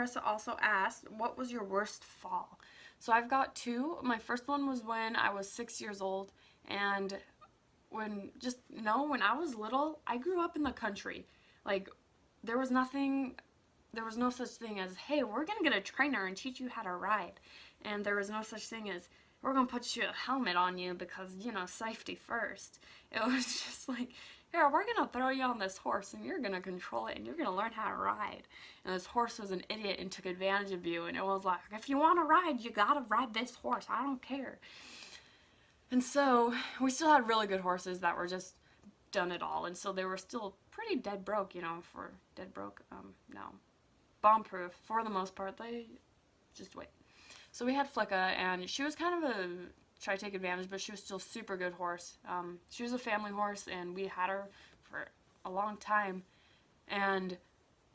Marissa also asked, what was your worst fall? So I've got two. My first one was when I was 6 years old, and when I was little, I grew up in the country. Like, there was nothing, there was no such thing as, hey, we're gonna get a trainer and teach you how to ride. And there was no such thing as, we're gonna put you a helmet on you because, safety first. It was just like, here, we're gonna throw you on this horse and you're gonna control it and you're gonna learn how to ride. And this horse was an idiot and took advantage of you, and it was like, if you wanna ride, you gotta ride this horse, I don't care. And so we still had really good horses that were just done it all, and so they were still pretty dead broke, for dead broke, no, bomb proof for the most part. They just wait. So we had Flicka, and she was kind of a try to take advantage, but she was still a super good horse. She was a family horse, and we had her for a long time, and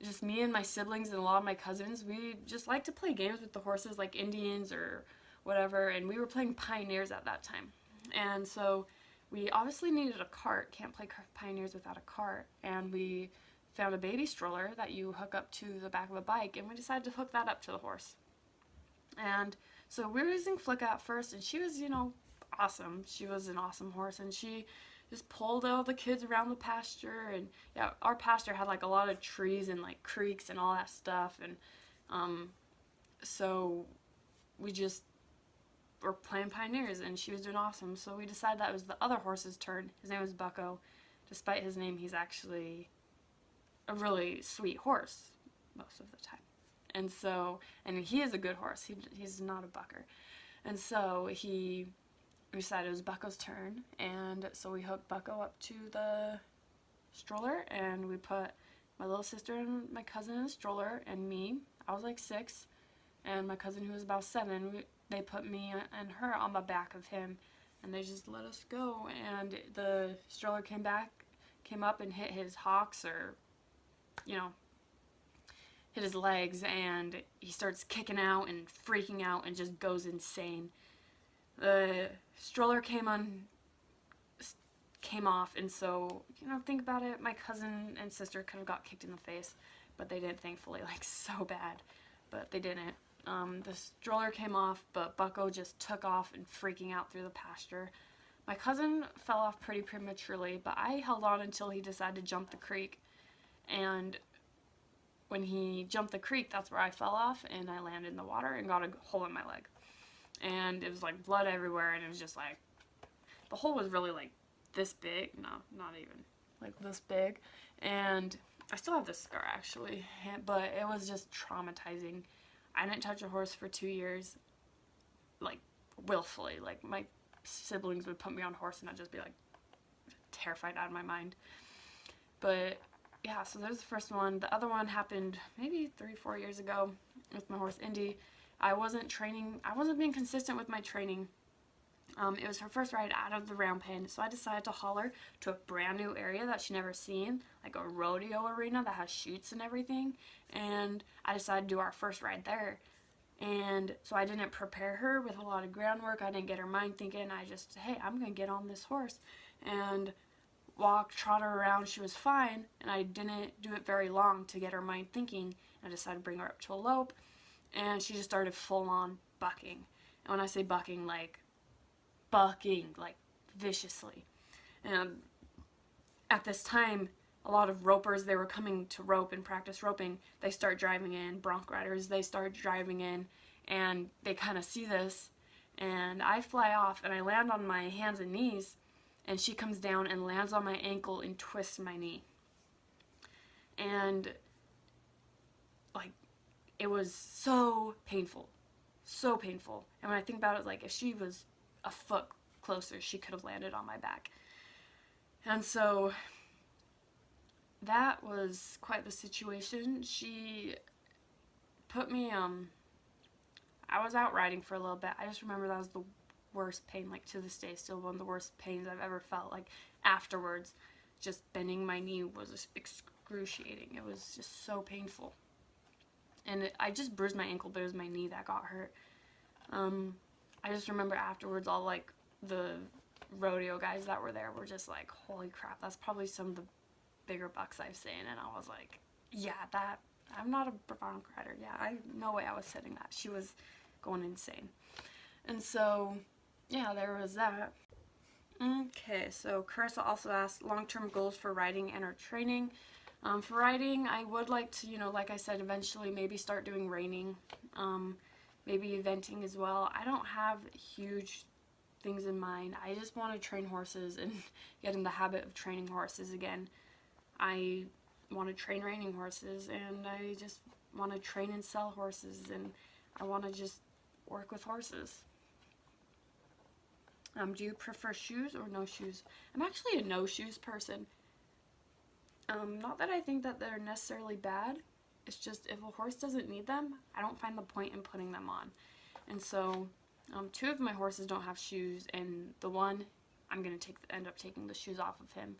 just me and my siblings and a lot of my cousins, we just like to play games with the horses, like Indians or whatever, and we were playing Pioneers at that time. And so we obviously needed a cart. Can't play Pioneers without a cart. And we found a baby stroller that you hook up to the back of a bike, and we decided to hook that up to the horse. And so we were using Flicka at first, and she was, awesome. She was an awesome horse, and she just pulled all the kids around the pasture. And yeah, our pasture had like a lot of trees and like creeks and all that stuff. And so we just were playing Pioneers, and she was doing awesome. So we decided that it was the other horse's turn. His name was Bucko. Despite his name, he's actually a really sweet horse most of the time. And so, and he is a good horse. He's not a bucker. And so we decided it was Bucko's turn, and so we hooked Bucko up to the stroller, and we put my little sister and my cousin in the stroller, and me. I was like 6, and my cousin, who was about 7, they put me and her on the back of him, and they just let us go. And the stroller came up and hit his hocks, or hit his legs, and he starts kicking out and freaking out and just goes insane. The stroller came off, and so, think about it, my cousin and sister could have got kicked in the face, but they didn't, thankfully, like, so bad, but they didn't. The stroller came off, but Bucko just took off and freaking out through the pasture. My cousin fell off pretty prematurely, but I held on until he decided to jump the creek, and when he jumped the creek, that's where I fell off, and I landed in the water and got a hole in my leg. And it was like blood everywhere, and it was just like, the hole was really like this big, no, not even, like this big, and I still have this scar actually, but it was just traumatizing. I didn't touch a horse for 2 years, like, willfully. Like, my siblings would put me on a horse, and I'd just be like terrified out of my mind. But yeah, so there's the first one. The other one happened maybe 3-4 years ago with my horse Indy. I wasn't being consistent with my training. It was her first ride out of the round pen, so I decided to haul her to a brand new area that she'd never seen, like a rodeo arena that has chutes and everything, and I decided to do our first ride there. And so I didn't prepare her with a lot of groundwork. I didn't get her mind thinking. I just, hey, I'm going to get on this horse and trot her around. She was fine, and I didn't do it very long to get her mind thinking. I decided to bring her up to a lope, and she just started full-on bucking. And when I say bucking, like viciously. And at this time, a lot of ropers, they were coming to rope and practice roping. They start driving in. Bronc riders, they start driving in, and they kind of see this, and I fly off, and I land on my hands and knees, and she comes down and lands on my ankle and twists my knee. And, like, it was so painful. So painful. And when I think about it, like, if she was a foot closer, she could have landed on my back. And so that was quite the situation. She put me, I was out riding for a little bit. I just remember that was the worst pain, like, to this day, still one of the worst pains I've ever felt. Like, afterwards, just bending my knee was excruciating. It was just so painful. And I just bruised my ankle, but it was my knee that got hurt. I just remember afterwards, all, like, the rodeo guys that were there were just like, holy crap, that's probably some of the bigger bucks I've seen. And I was like, yeah, I'm not a bronc rider. Yeah, no way I was sitting that. She was going insane. And so, yeah, there was that. Okay, so Carissa also asked long-term goals for riding and or training. For riding, I would like to, like I said, eventually maybe start doing reining, maybe eventing as well. I don't have huge things in mind. I just want to train horses and get in the habit of training horses again. I want to train reining horses, and I just want to train and sell horses, and I want to just work with horses. Do you prefer shoes or no shoes? I'm actually a no shoes person. Not that I think that they're necessarily bad. It's just if a horse doesn't need them, I don't find the point in putting them on. And so, 2 of my horses don't have shoes, and the one, I'm going to end up taking the shoes off of him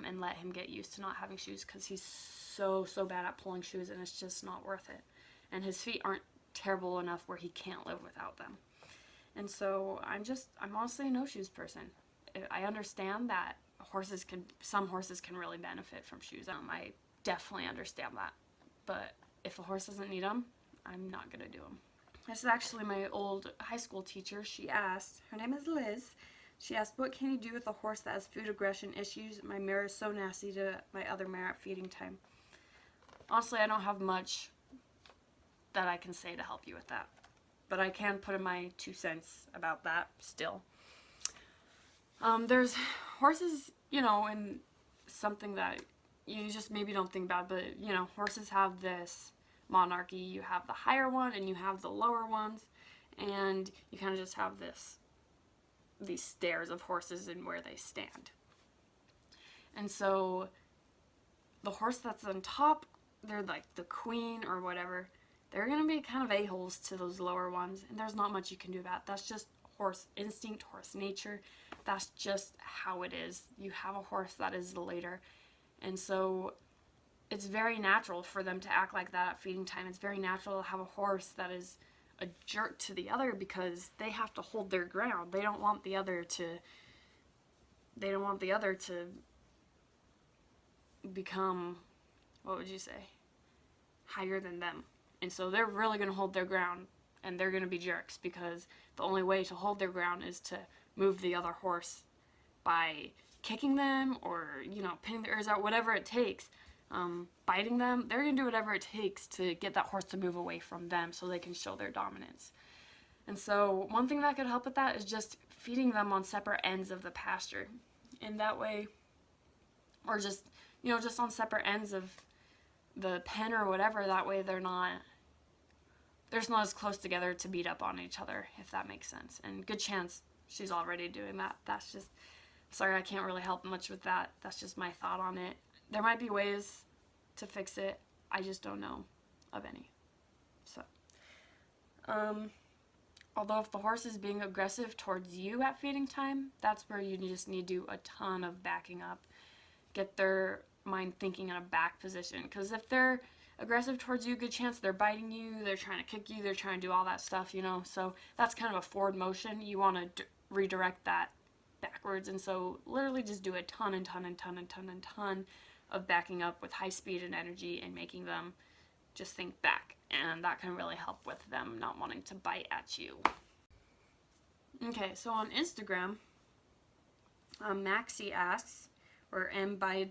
and let him get used to not having shoes, because he's so bad at pulling shoes, and it's just not worth it. And his feet aren't terrible enough where he can't live without them. And so I'm honestly a no shoes person. I understand that some horses can really benefit from shoes. I definitely understand that. But if a horse doesn't need them, I'm not going to do them. This is actually my old high school teacher. She asked, her name is Liz. She asked, what can you do with a horse that has food aggression issues? My mare is so nasty to my other mare at feeding time. Honestly, I don't have much that I can say to help you with that. But I can put in my 2 cents about that still. There's horses, and something that you just maybe don't think about, but, horses have this monarchy. You have the higher one and you have the lower ones, and you kind of just have these stairs of horses and where they stand. And so the horse that's on top, they're like the queen or whatever. They're going to be kind of a-holes to those lower ones, and there's not much you can do about it. That's just horse instinct, horse nature. That's just how it is. You have a horse that is the leader, and so it's very natural for them to act like that at feeding time. It's very natural to have a horse that is a jerk to the other because they have to hold their ground. They don't want the other to become, what would you say, higher than them. And so they're really going to hold their ground, and they're going to be jerks, because the only way to hold their ground is to move the other horse by kicking them or, pinning their ears out, whatever it takes, biting them. They're going to do whatever it takes to get that horse to move away from them so they can show their dominance. And so one thing that could help with that is just feeding them on separate ends of the pasture. And that way, or just on separate ends of the pen or whatever, that way they're not as close together to beat up on each other, if that makes sense. And good chance she's already doing that. That's just, sorry, I can't really help much with that. That's just my thought on it. There might be ways to fix it. I just don't know of any. So, although if the horse is being aggressive towards you at feeding time, that's where you just need to do a ton of backing up. Get their mind thinking in a back position. Because if they're aggressive towards you, good chance they're biting you, they're trying to kick you, they're trying to do all that stuff, So that's kind of a forward motion. You want to redirect that backwards. And so literally just do a ton of backing up with high speed and energy and making them just think back. And that can really help with them not wanting to bite at you. Okay, so on Instagram, Maxie asks, or m_1.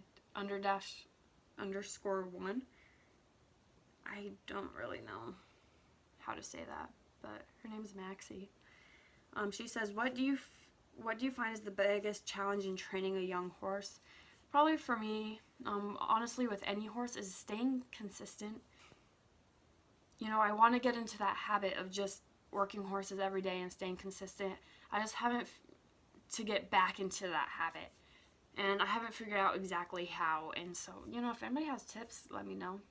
I don't really know how to say that, but her name is Maxie. She says, what do you find is the biggest challenge in training a young horse? Probably for me, honestly, with any horse, is staying consistent. I want to get into that habit of just working horses every day and staying consistent. I just haven't to get back into that habit. And I haven't figured out exactly how. And so, if anybody has tips, let me know.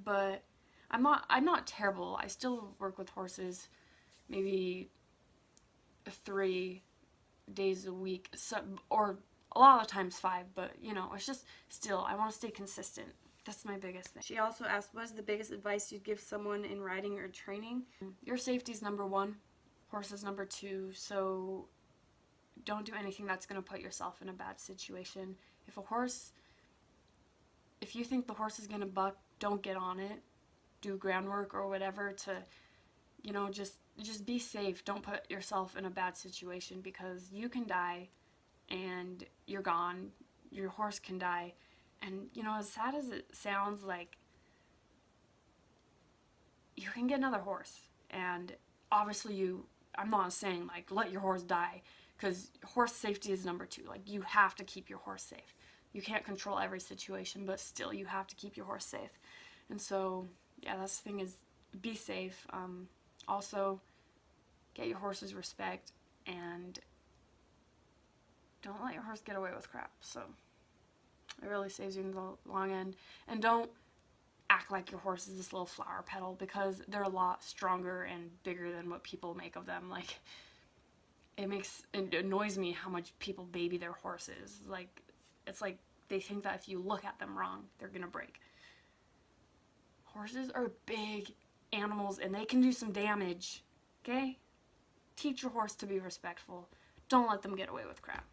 But I'm not terrible. I still work with horses maybe 3 days a week, or a lot of times 5, but it's just still, I want to stay consistent. That's my biggest thing. She also asked, what is the biggest advice you'd give someone in riding or training? Your safety is number 1, horse is number 2, so don't do anything that's going to put yourself in a bad situation. If you think the horse is going to buck, don't get on it. Do groundwork or whatever to, you know, just be safe. Don't put yourself in a bad situation, because you can die and you're gone. Your horse can die. And, you know, as sad as it sounds, like, you can get another horse. And obviously I'm not saying, like, let your horse die, because horse safety is number 2. Like, you have to keep your horse safe. You can't control every situation, but still you have to keep your horse safe. And so, yeah, that's the thing, is be safe. Also, get your horses respect, and don't let your horse get away with crap. So it really saves you in the long end. And don't act like your horse is this little flower petal, because they're a lot stronger and bigger than what people make of them. Like, it annoys me how much people baby their horses. Like, it's like they think that if you look at them wrong, they're gonna break. Horses are big animals and they can do some damage, okay? Teach your horse to be respectful. Don't let them get away with crap.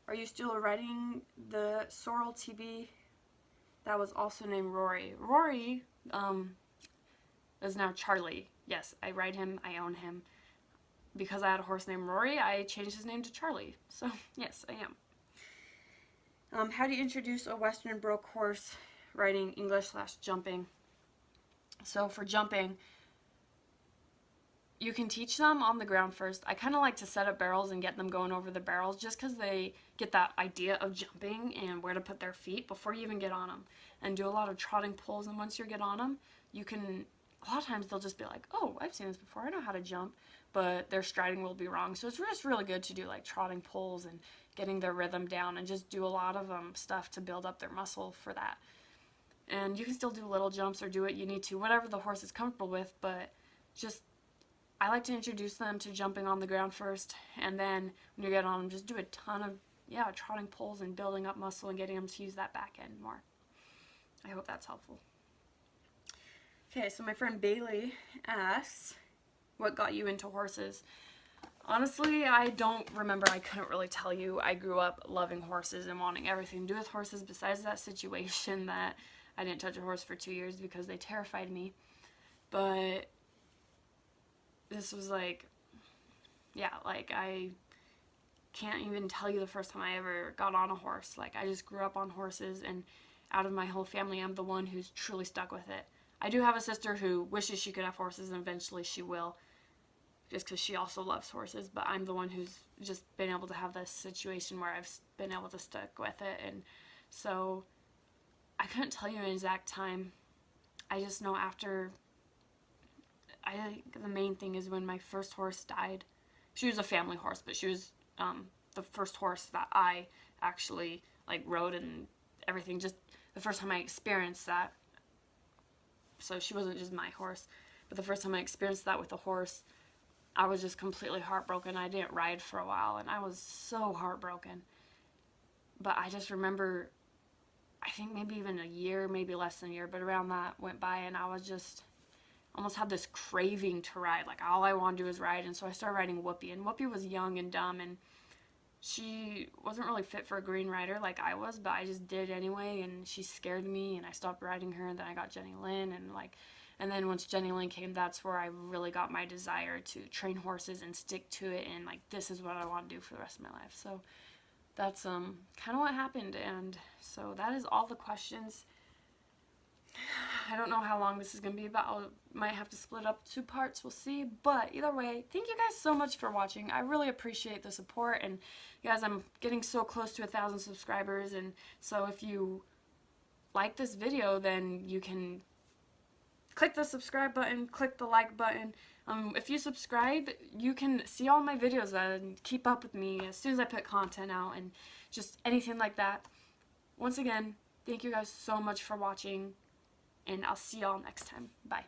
Are you still riding the sorrel TB that was also named Rory? Rory is now Charlie. Yes, I ride him, I own him. Because I had a horse named Rory, I changed his name to Charlie. So, yes, I am. How do you introduce a Western broke horse riding English/jumping? So for jumping, you can teach them on the ground first. I kind of like to set up barrels and get them going over the barrels, just because they get that idea of jumping and where to put their feet before you even get on them. And do a lot of trotting pulls, and once you get on them, you can, a lot of times they'll just be like, oh, I've seen this before, I know how to jump, but their striding will be wrong. So it's just really good to do like trotting pulls and getting their rhythm down, and just do a lot of stuff to build up their muscle for that. And you can still do little jumps or do what you need to, whatever the horse is comfortable with, but just, I like to introduce them to jumping on the ground first, and then when you get on them, just do a ton of, trotting pulls and building up muscle and getting them to use that back end more. I hope that's helpful. Okay, so my friend Bailey asks, what got you into horses? Honestly, I don't remember. I couldn't really tell you. I grew up loving horses and wanting everything to do with horses, besides that situation that I didn't touch a horse for 2 years because they terrified me. But this was like, I can't even tell you the first time I ever got on a horse. Like, I just grew up on horses, and out of my whole family, I'm the one who's truly stuck with it. I do have a sister who wishes she could have horses, and eventually she will, just because she also loves horses, but I'm the one who's just been able to have this situation where I've been able to stick with it. And so I couldn't tell you an exact time. I just know after, I think the main thing is when my first horse died. She was a family horse, but she was the first horse that I actually rode and everything, just the first time I experienced that. So she wasn't just my horse, but the first time I experienced that with a horse, I was just completely heartbroken. I didn't ride for a while, and I was so heartbroken. But I just remember, I think maybe even a year, maybe less than a year, but around that went by, and I was just, almost had this craving to ride. Like, all I wanted to do was ride, and so I started riding Whoopi. And Whoopi was young and dumb, and she wasn't really fit for a green rider like I was, but I just did anyway, and she scared me, and I stopped riding her, and then I got Jenny Lynn, and then once Jenny Lynn came, that's where I really got my desire to train horses and stick to it, and this is what I want to do for the rest of my life. So that's kind of what happened. And so that is all the questions. I don't know how long this is going to be, but I might have to split up 2 parts. We'll see. But either way, thank you guys so much for watching. I really appreciate the support. And guys, I'm getting so close to 1,000 subscribers. And so if you like this video, then you can click the subscribe button, click the like button. If you subscribe, you can see all my videos and keep up with me as soon as I put content out and just anything like that. Once again, thank you guys so much for watching, and I'll see y'all next time. Bye.